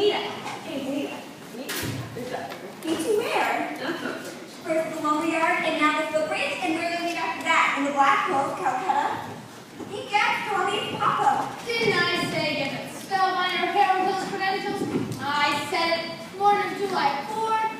Nita. Hey, Nita. Meet you where? First the lumberyard, and now the footbridge, and where do we meet after that? In the Black Hills, Calcutta. He gasped, call me Papa. Didn't I say get the spellbind or Harold Hill's credentials? I said it. Morning July 4th.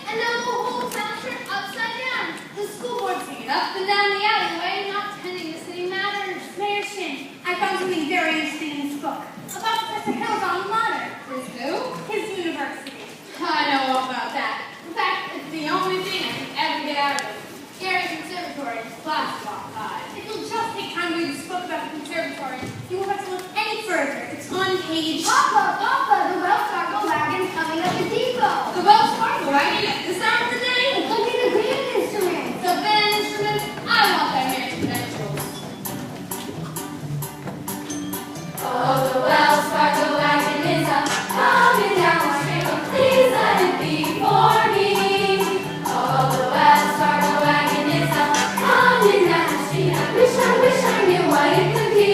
And now the whole town turned upside down. The school board singing up and down the alleyway, not tending to city matters. Mayor Shin, I found something very interesting in this book about Professor Hill's alma mater. His who? His university. I know all about that. In fact, it's the only thing I can ever get out of it. Gary Conservatory is basketball five. It will just take time to read this book about the conservatory. You won't have to look any further. It's on page... Papa, the Wells Fargo wagon's coming up the depot. The Wells Fargo wagon at this hour of the day? It could be the grand instrument. The band instrument? I want that mayor's credentials. Oh, the Wells Fargo wagon is up, coming down the street. Please let it be for me. Oh, the Wells Fargo wagon is up, coming down the street. I wish I knew what it could be.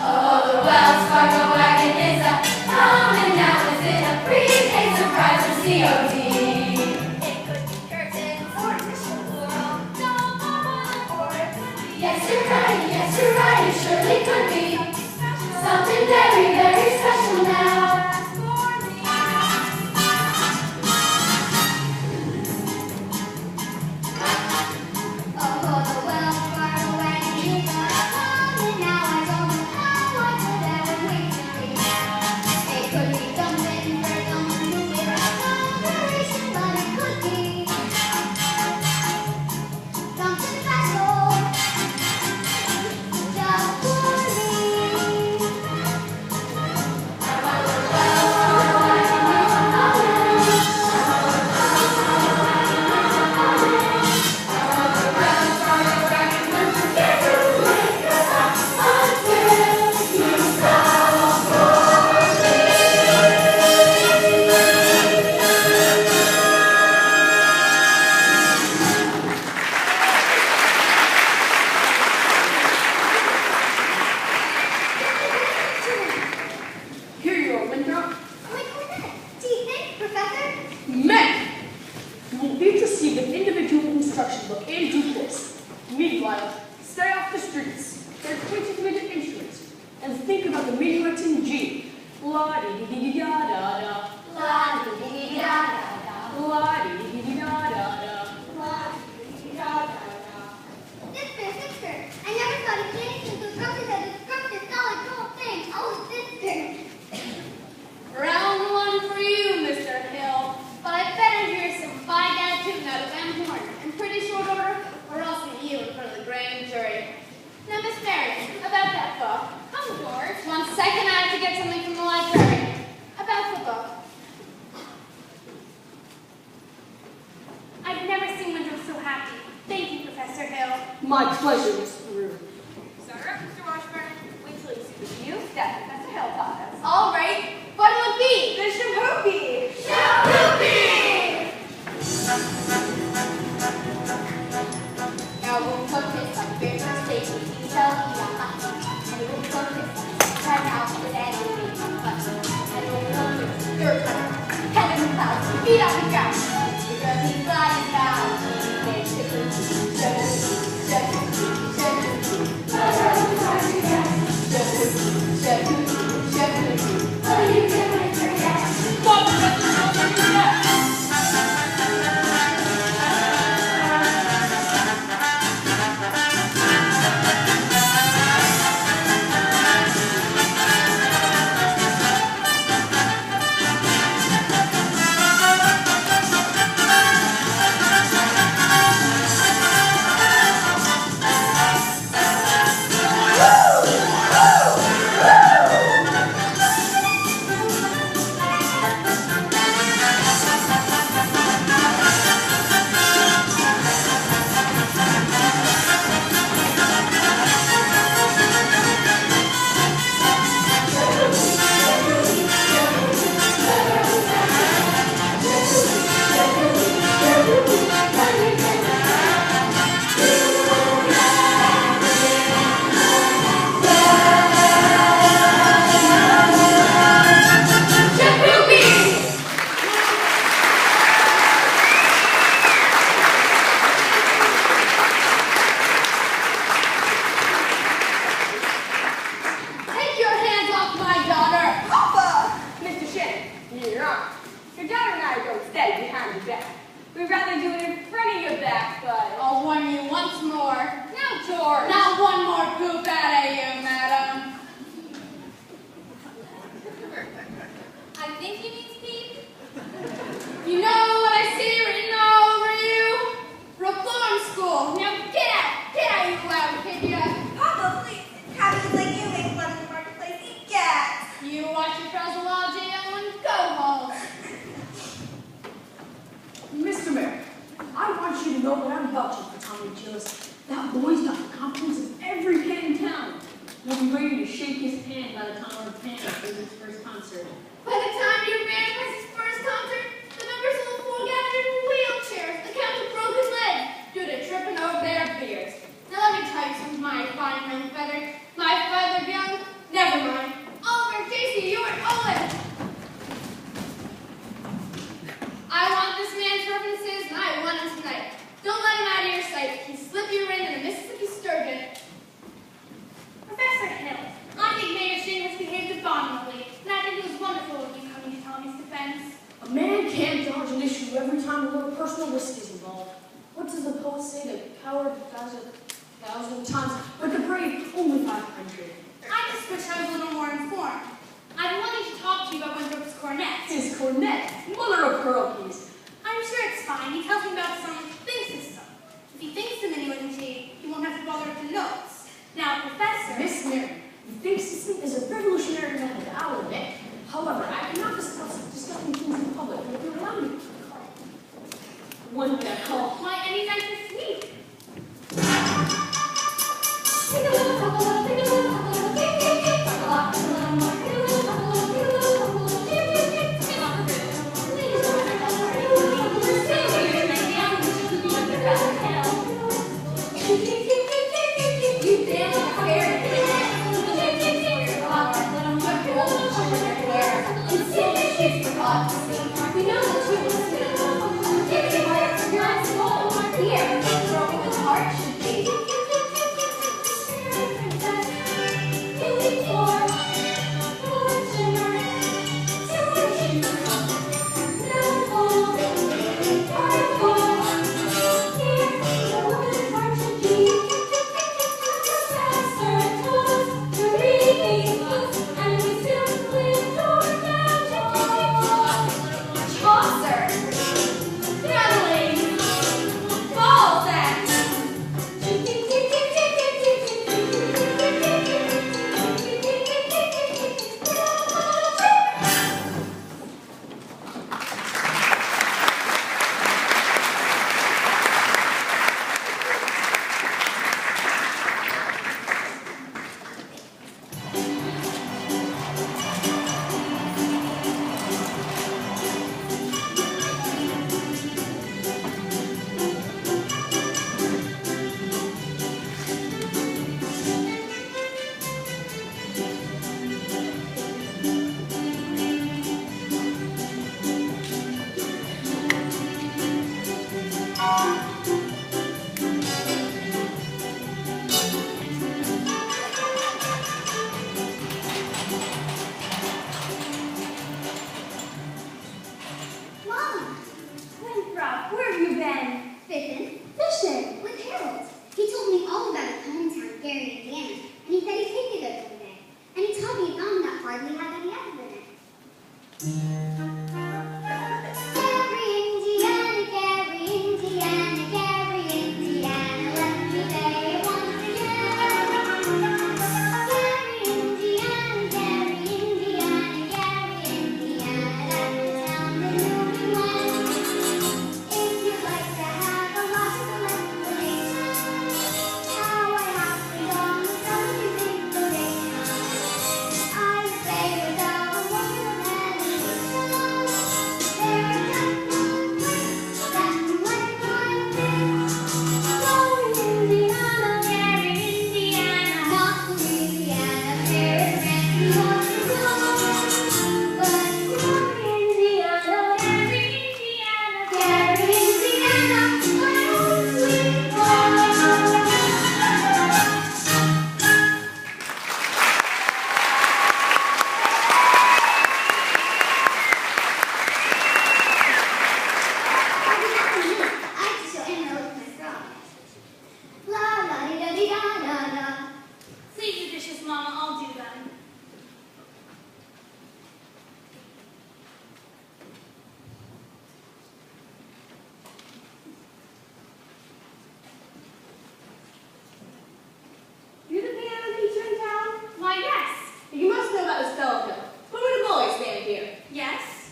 Oh, the Wells Fargo wagon is up, coming down. Is it a prepaid surprise or COD? It could be curtains or a mission world. Or it could be. Yes, you're right, it surely could be. Something very, very special now. Oh, the Wells Fargo wagon is up, coming now. I don't know how I could ever wait to be. It could be something for someone who gave a celebration, but it could be something special just for me. Here you are, Winthrop. Oh my goodness. Do you think, Professor? Men! You will need to receive an individual instruction book and do this. Meanwhile, stay off the streets, get acquainted with the instruments, and think about the minuet in G. La-di-di-di-da-da-da. La-di-di-di-da-da-da. La-di-di-di-da-da-da. La-di-di-di-da-da-da. Sister. I never thought of anything to something that describes the solid gold thing. Oh, sister. Round one for you, Mr. Hill. But I better hear some fine attitude out of Van Horn in pretty short order, or else I'll get you in front of the grand jury. Now, Miss Meredith, about that book. Come, George. 1 second, I have to get something from the library. About the book. I've never seen Winthrop so happy. Thank you, Professor Hill. My pleasure, Miss Peru. Shut up, Mr. Washburn. Wait till you see the new stuff Professor Hill taught us. All right, what'll it be? The Shaboopy! Now we'll focus on business safety, detail, and we'll focus on trying out with animating and we'll focus on dirt hunter, head in the clouds, feet on the ground. Because he's flying down, he makes it oh, you can forget. know, but I'm vouching for Tommy Gillis. That boy's got the confidence of every kid in town. He'll be ready to shake his hand by the time our band plays its first concert. By the time your band plays its first concert, the members will have gathered in wheelchairs, account of broken leg, due to tripping over their beers. Now let me tell you something, my fine young feather. My feathered young, never mind. Oliver, Casey, Ewart, Owen. I want this man's references, and I want him tonight. Don't let him out of your sight. He'll slip you in a Mississippi sturgeon. Professor Hill, I think Mayor Shane has behaved abominably, and I think it was wonderful of you coming to Tommy's defense. A man can't dodge an issue every time a little personal risk is involved. What does the poet say? The coward 1,000 times, but the brave only 500. I just wish I was a little more informed. I've been wanting to talk to you about Winthrop's cornet. His cornet, mother of pearl keys. I'm sure it's fine. He tells me about some thing system. If he thinks of annuity, he won't have to bother with the notes. Now, Professor... Miss Mary, the think system is a revolutionary method, I'll admit. However, I cannot discuss discussing things in public, but if you allow me to call. One that call. Why, any night this week? Take a little, talk a little, take a little, talk a little, tick, tick, tick, talk a lot, a little more, take a little, talk a little, take a little, talk a little, tick, tick, tick, tick, talk a little. Ladies, don't hurt us, take a little, talk a little, stay over here, and I dance with you, like the rest of hell. Tick, tick, tick, tick, tick, tick, tick, you dance like a fairy, tick, tick, tick, tick, tick, a lot, a little more, gold, sugar, your hair, and silver shoes for God to see. We know that you will see. Tick, tick, tick, you're on school. Here, where a woman's heart should be.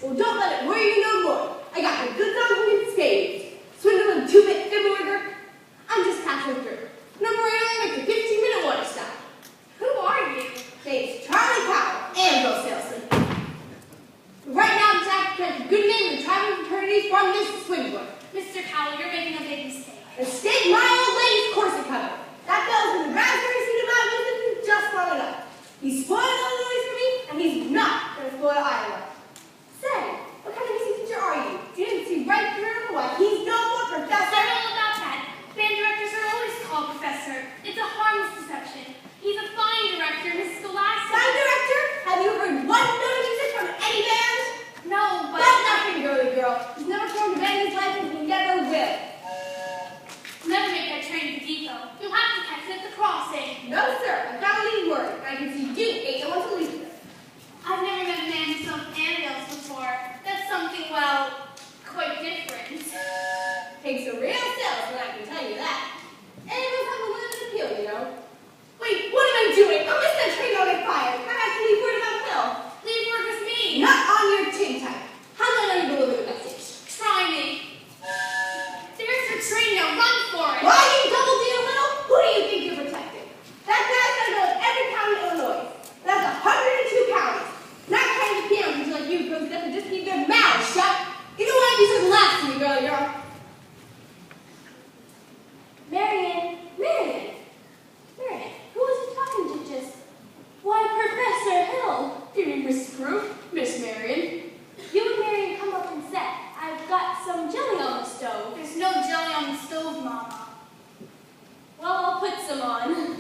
Well, don't let it worry you no more. I got the goods on from the spades. Swindle and two-bit fiddler He spoiled Illinois for me, and he's not going to spoil Iowa. Say, what kind of music teacher are you? You didn't see right through why he's no more I professor. know all about that. Band directors are always called professor. It's a harmless deception. He's a fine director, Miss Scholastic. Sign director? Have you heard one note of music from any band? No, but That's nothing, girly girl. He's never formed a band in his life, and he never will. never make that train to depot. You'll have to catch it at the crossing. No, sir. I've got to leave word. I can see you ain't the one to leave it. I've never met a man who sung anvils before. That's something, well, quite different. Takes a real salesman, I can tell you that. And it was have a limited appeal, you know. Wait, what am I doing? I'm just that train don't get fired. I have to leave word about Phil. Leave word with me. Not on your tin type. How do I know you deliver the message? Try me. There's your train now. Run for it. Why you double deal little? Who do you think you're protecting? That guy's gotta go in every county in Illinois. That's 102 counties. Not counting the pianos like you, because they have to just keep their mouths shut. You don't want to be so last to me, girl, girl. Marion, who was he talking to just? Why, Professor Hill. You mean Miss Proof, Miss Marion? You and Marion come up and sit. I've got some jelly on the stove. There's no jelly on the stove, Mama. Well, I'll put some on.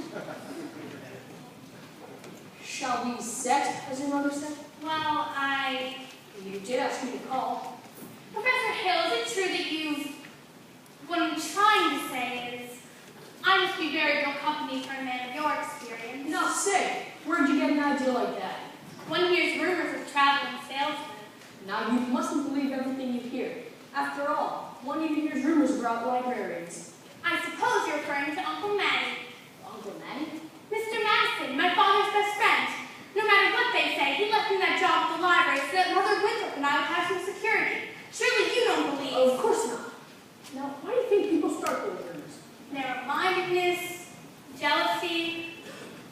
Shall we set, as your mother said? Well, You did ask me to call. Professor Hill, is it true that you've... What I'm trying to say is, I must be very ill company for a man of your experience. Now say, where'd you get an idea like that? One hears rumors of traveling salesmen. Now you mustn't believe everything you hear. After all, one even hears rumors about librarians. I suppose you're referring to Uncle Matty. Uncle Matty? Mr. Madison, my father's best friend. No matter what they say, he left me that job at the library so that Mother Winthrop and I would have some security. Surely you don't believe. Of course not. Now, why do you think people start those rumors? Narrow-mindedness, jealousy.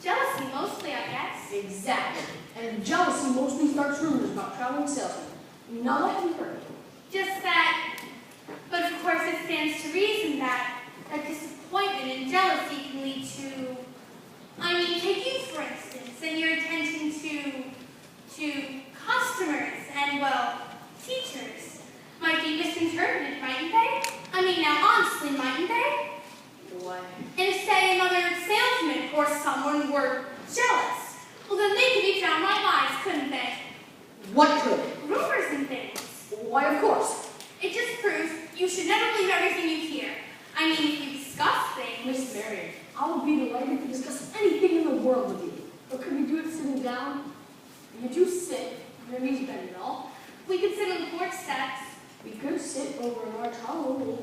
Jealousy mostly, I guess. Exactly. And jealousy mostly starts rumors about traveling salesmen. Now let me heard. Just that, but of course it stands to reason that disappointment and jealousy can lead to, take you for instance, and your attention to customers and, well, teachers might be misinterpreted, mightn't they? Now honestly, mightn't they? Why? And if, say, another salesman or someone were jealous, well then they could be downright lies, couldn't they? What could? Rumors and things. Why, of course. It just proves you should never believe everything you hear. If you discuss things. Miss Marion, I would be delighted to discuss anything in the world with you. But could we do it sitting down? You do sit, your knees bend and all. We could sit on the porch steps. We could sit over a large hollow really.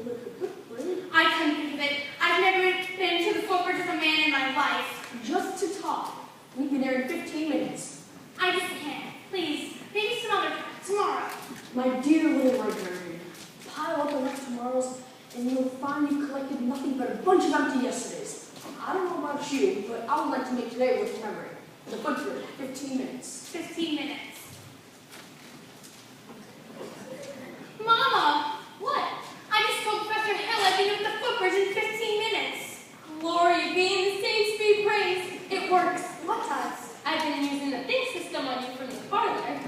I couldn't think of it. I've never been to the footbridge with a man in my life. Just to talk. We'd be there in 15 minutes. I just can't. Please, maybe some other time. Tomorrow. My dear little librarian, pile up enough tomorrows and you'll find you've collected nothing but a bunch of empty yesterdays. I don't know about you, but I would like to make today worth remembering. The footbridge, 15 minutes. 15 minutes. Mama! What? I just told Professor Hill I've been at the footbridge in 15 minutes. Glory be in the saints be praised. It works. What does? I've been using the think system on you from the parlor.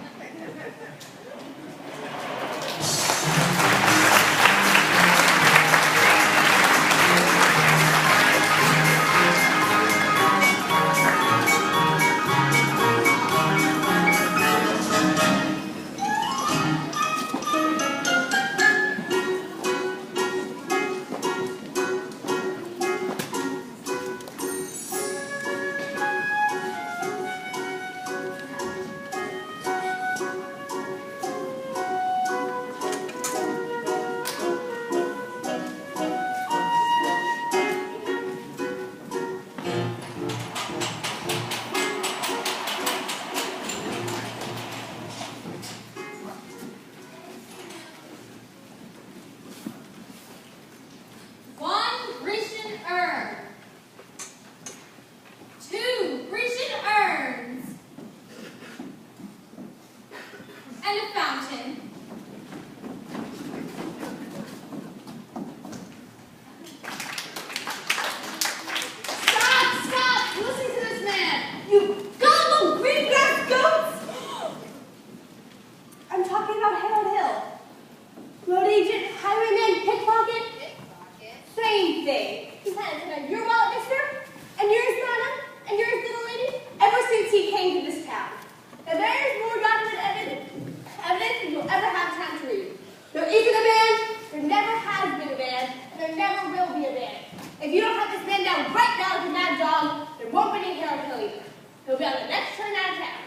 be on the next train out of town.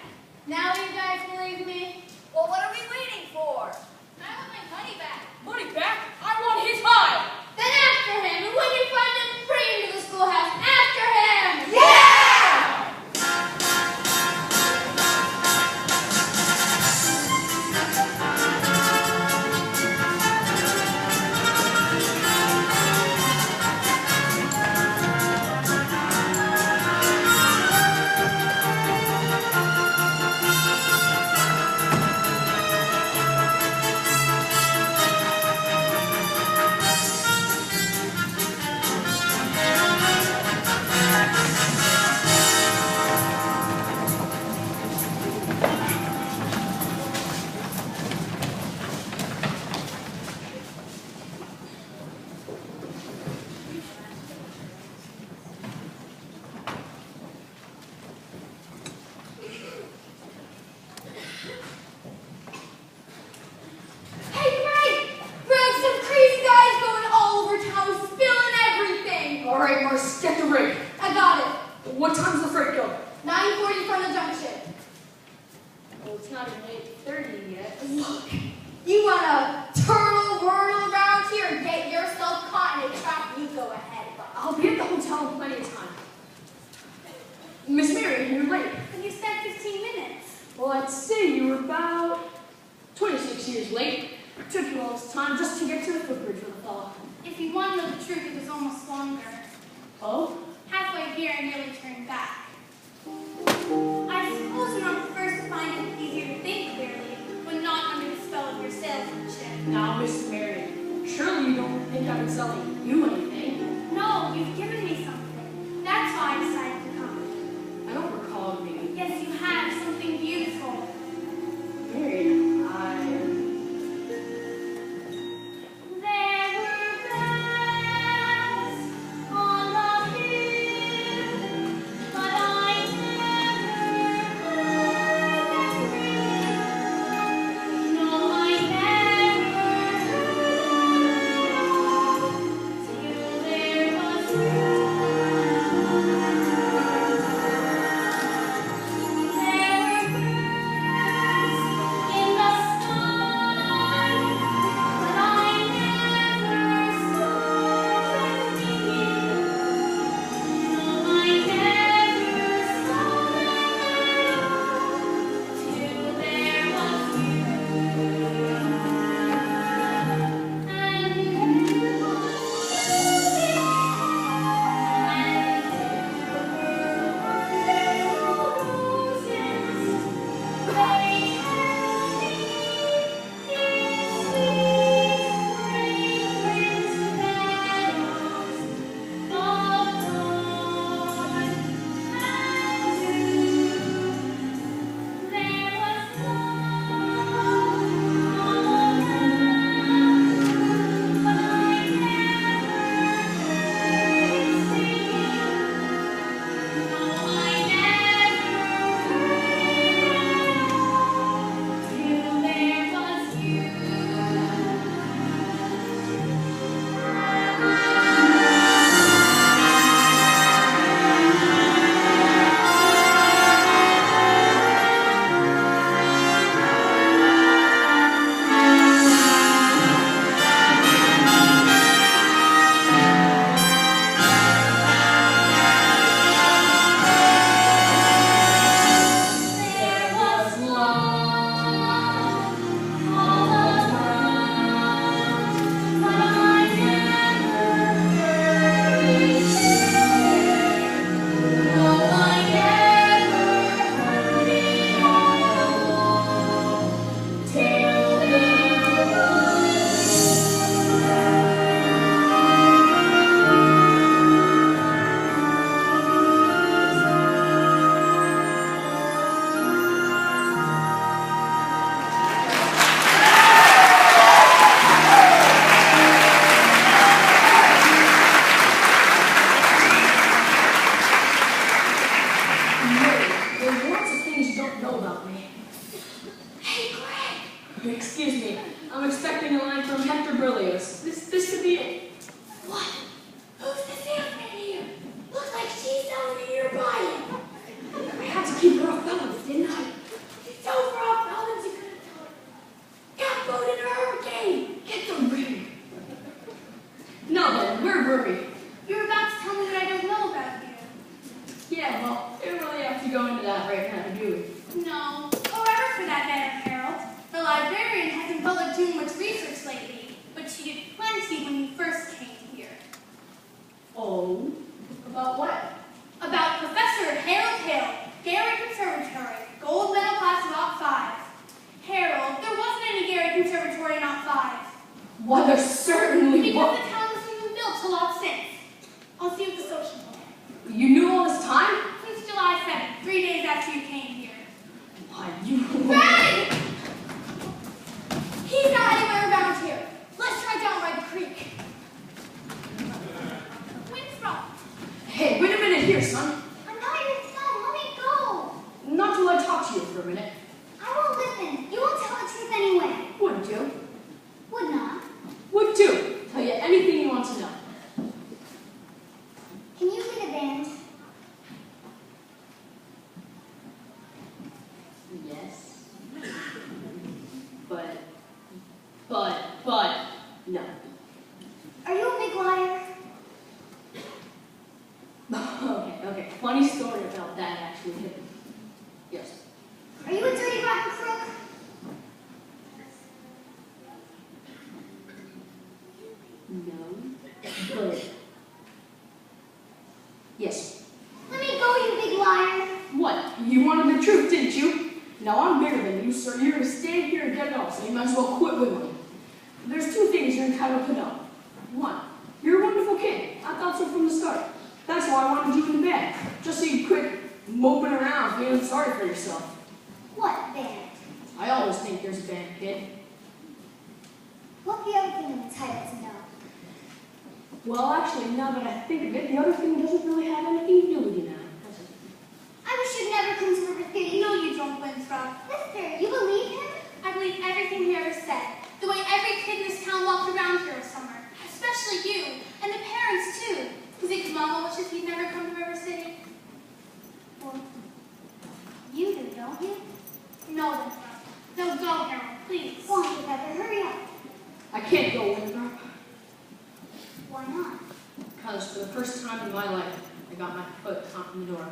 Now you guys believe me? Well, what are we waiting for? I want my money back. Money back? I want his hide! Then after him, and when you find him, bring him to the schoolhouse. After him! All right, Marcy, get the rig. I got it. What time's the freight go? 9:40 from the junction. Well, it's not even 8:30 yet. Look, you want to turtle whirl around here and get yourself caught in a trap, you go ahead. But I'll be at the hotel in plenty of time. Miss Mary, you're late. And you spent 15 minutes. Well, I'd say you were about 26 years late. It took you all this time just to get to the footbridge for the fall. If you want to know the truth, it was almost longer. Oh? Halfway here, I nearly turned back. I suppose you're not the first to find it easier to think clearly. When not under the spell of your salesmanship. Now, Miss Mary, surely you don't think I've been selling you anything? No, you've given me something. That's why I decided to come. I don't recall me. Yes, you have something beautiful. Mary, There were bells on the hill, but I never heard them ring. No, I never heard them till there was Excuse me, I'm expecting a line from Hector Berlioz. This could be it. What? Who's the salesman here? Looks like she's selling me your body. I had to keep go into that right now, do we? No, or ever for that matter, Harold. The librarian hasn't bothered doing much research lately, but she did plenty when you first came here. Oh, about what? About Professor Harold Hill, Gary Conservatory, gold medal class of Op 5. Harold, there wasn't any Gary Conservatory in Op 5. Why, there certainly Because was. the town wasn't even built till Op 6. I'll see you at the social plan. You knew all this time? Since July 7th, 3 days after you came here. Why, you... Greg! He's not anywhere around here. Let's try down by the creek. Winthrop. Hey, wait a minute here, son. I'm not your son. Let me go. Not till I talk to you for a minute. I won't listen. You won't tell the truth anyway. Would you? Would not. Would do. Tell you anything you want to know. Can you lead a band? Yes. But, no. Are you a big liar? Okay. Funny story about that, actually. Yes. Are you a dirty rotten crook? No. But, yes. Let me go, you big liar. What? You wanted the truth, didn't you? Now I'm bigger than you, so you're gonna stand here and get it all, so you might as well quit wiggling. There's two things you're entitled to know. One, you're a wonderful kid. I thought so from the start. That's why I wanted you in the band, just so you'd quit moping around feeling sorry for yourself. What band? I always think there's a band, kid. What's the other thing I'm entitled to know? Well, actually, now that I think of it, the other thing doesn't really have anything to do with you now, does it? I wish you'd never come to River City. No, you don't, Winthrop. Mister, you believe him? I believe everything he ever said. The way every kid in this town walked around here this summer. Especially you. And the parents, too. You think Mama wishes he'd never come to River City? Well, you do, don't you? No, Winthrop. No, go, Harold, please. Won't you, Pepper? Hurry up. I can't go, Winthrop, Why not? because for the first time in my life, I got my foot caught in the door.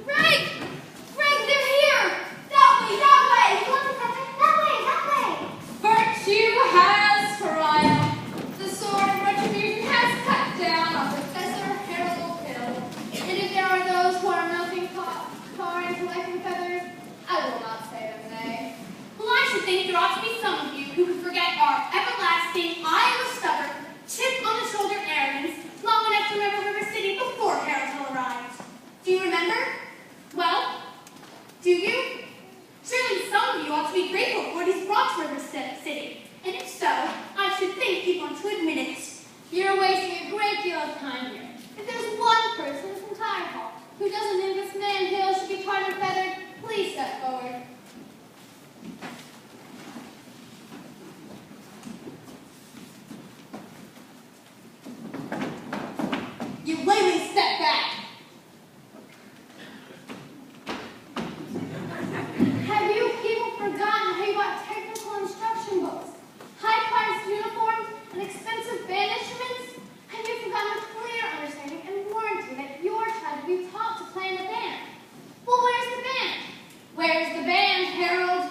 Greg! Greg, they're here! That way! Come on, Pepper. That way. Virtue has, Pariah. The sword of retribution has cut down on Professor Harold Hill. And if there are those who are melting tar into life and feathers, I will not say them nay. Well, I should think there ought to be some of you who could forget our everlasting, Iowa stubborn, chip on the shoulder arrogance long enough to remember River City before Harold Hill arrived. Do you remember? Well, do you? Surely some of you ought to be grateful for what he's brought to River City. And if so, I should think you'd want to admit it. You're wasting a great deal of time here. If there's one person in this entire hall who doesn't think this man Hill should be tarred and feathered, please step forward. You lately step back. Have you people forgotten how you got technical instruction books, high-priced uniforms, and expensive band instruments? Have you forgotten a clear understanding and warranty that your child will be taught to play in a band? Well, where's the band? Where's the band, Harold?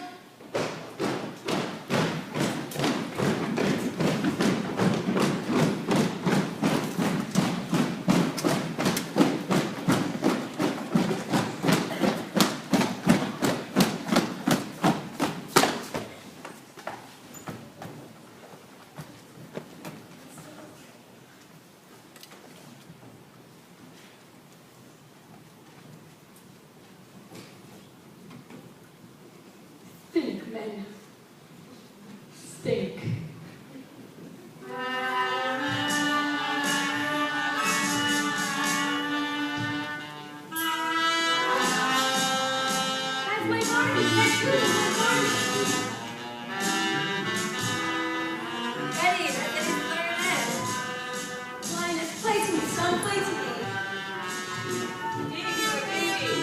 Think, men. Think. That's my garden. That's really my garden. Eddie, that is clarinet. Linus, play to me, son, play to me. Baby.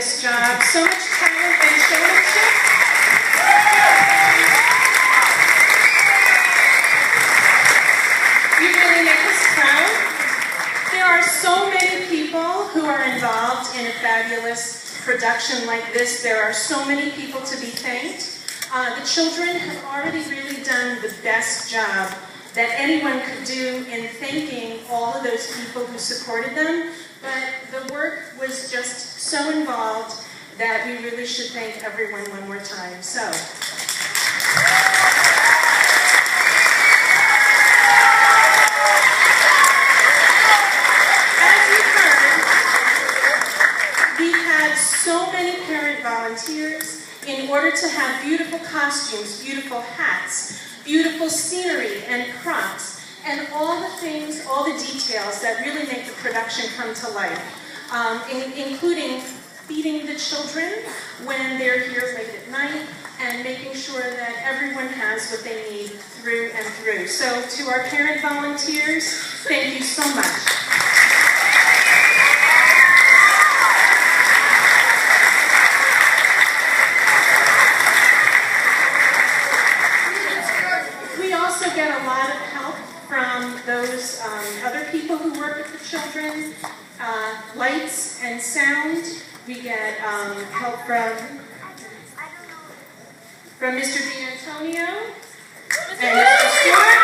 fabulous job. So much talent and showmanship. You really make us proud. There are so many people who are involved in a fabulous production like this. There are so many people to be thanked. The children have already really done the best job that anyone could do in thanking all of those people who supported them, but the work was just so involved that we really should thank everyone one more time. So. As you heard, we had so many parent volunteers in order to have beautiful costumes, beautiful hats, beautiful scenery and props, and all the things, all the details that really make the production come to life, including feeding the children when they're here late at night, and making sure that everyone has what they need through and through. So to our parent volunteers, thank you so much. Get a lot of help from those other people who work with the children, lights and sound. We get help from Mr. D'Antonio and Mr. Stewart.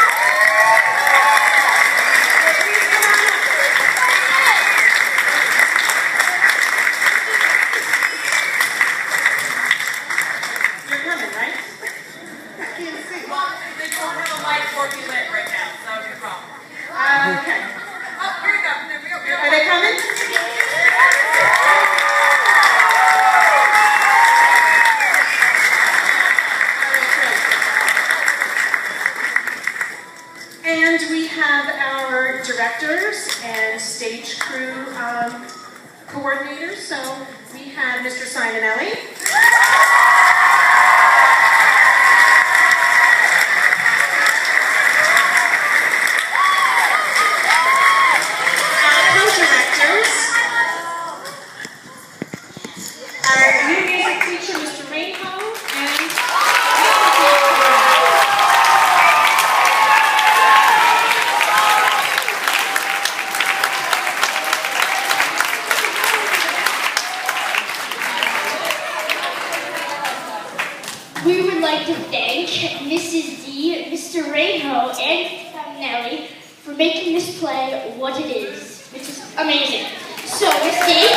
You're coming, right? They don't have a light working lit right now, so that would be a problem. Okay. Oh, here you go. There we go. Are they coming? All right, great. And we have our directors and stage crew coordinators. So we have Mr. Simonelli. We would like to thank Mrs. D, Mr. Rayho, and Nelly for making this play what it is, which is amazing. So, Miss D,